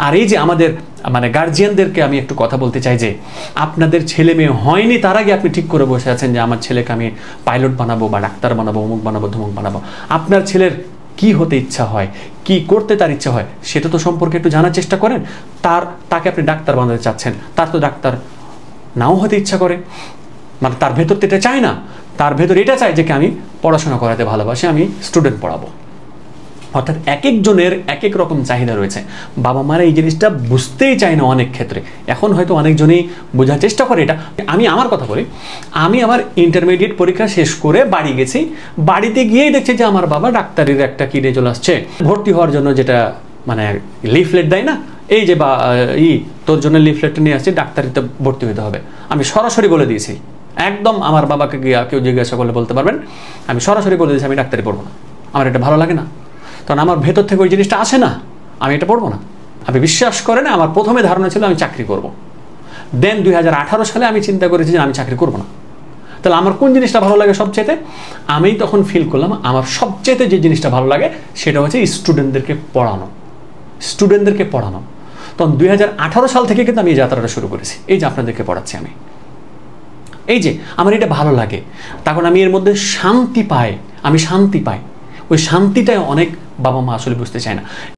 আর এই যে আমাদের মানে গার্জিয়ানদেরকে আমি একটু কথা বলতে চাই যে আপনাদের ছেলে মেয়ে হয়নি তার আগে আপনি ঠিক করে বসে আছেন যে আমার ছেলেকে আমি পাইলট বানাবো বা ডাক্তার বানাবো, অমুক বানাবো, ধমুক বানাবো। আপনার ছেলের কি হতে ইচ্ছা হয়, কি করতে তার ইচ্ছা হয়, সেটা তো সম্পর্কে একটু জানার চেষ্টা করেন। তাকে আপনি ডাক্তার বানাতে চাচ্ছেন, তার তো ডাক্তার নাও হতে ইচ্ছা করে, মানে তার ভেতর তো এটা চায় না, তার ভেতর এটা চায় যে আমি পড়াশোনা করাতে ভালোবাসি, আমি স্টুডেন্ট পড়াবো। অর্থাৎ এক একজনের এক এক রকম চাহিদা রয়েছে। বাবা মারা এই জিনিসটা বুঝতেই চায় না অনেক ক্ষেত্রে। এখন হয়তো অনেকজনই বোঝার চেষ্টা করে এটা। আমি আমার কথা বলি, আমি আমার ইন্টারমিডিয়েট পরীক্ষা শেষ করে বাড়ি গেছি, বাড়িতে গিয়েই দেখছি যে আমার বাবা ডাক্তারির একটা কি রেজাল্ট আসছে, ভর্তি হওয়ার জন্য যেটা মানে লিফলেট দেয় না, এই যে বা তোর জন্য লিফলেটটা নিয়ে আসছি, ডাক্তারিতে ভর্তি হতে হবে। আমি সরাসরি বলে দিয়েছি, একদম আমার বাবাকে গিয়ে কেউ জিজ্ঞাসা করলে বলতে পারবেন, আমি সরাসরি বলে দিয়েছি আমি ডাক্তারি পড়বো না, আমার এটা ভালো লাগে না, কারণ আমার ভেতর থেকে ওই জিনিসটা আসে না, আমি এটা পড়বো না। আপনি বিশ্বাস করেন আমার প্রথমে ধারণা ছিল আমি চাকরি করব। দেন 2018 সালে আমি চিন্তা করেছি যে আমি চাকরি করব না। তাহলে আমার কোন জিনিসটা ভালো লাগে সবচেয়ে? আমি তখন ফিল করলাম আমার সবচেয়ে যে জিনিসটা ভালো লাগে সেটা হচ্ছে স্টুডেন্টদেরকে পড়ানো, স্টুডেন্টদেরকে পড়ানো। তখন 2018 সাল থেকে কিন্তু আমি এই যাত্রাটা শুরু করেছি, এই যে আপনাদেরকে পড়াচ্ছি আমি, এই যে আমার এটা ভালো লাগে, তখন আমি এর মধ্যে শান্তি পাই, আমি শান্তি পাই। ওই শান্তিটাই অনেক বাবা মা আসলে বুঝতে চায় না।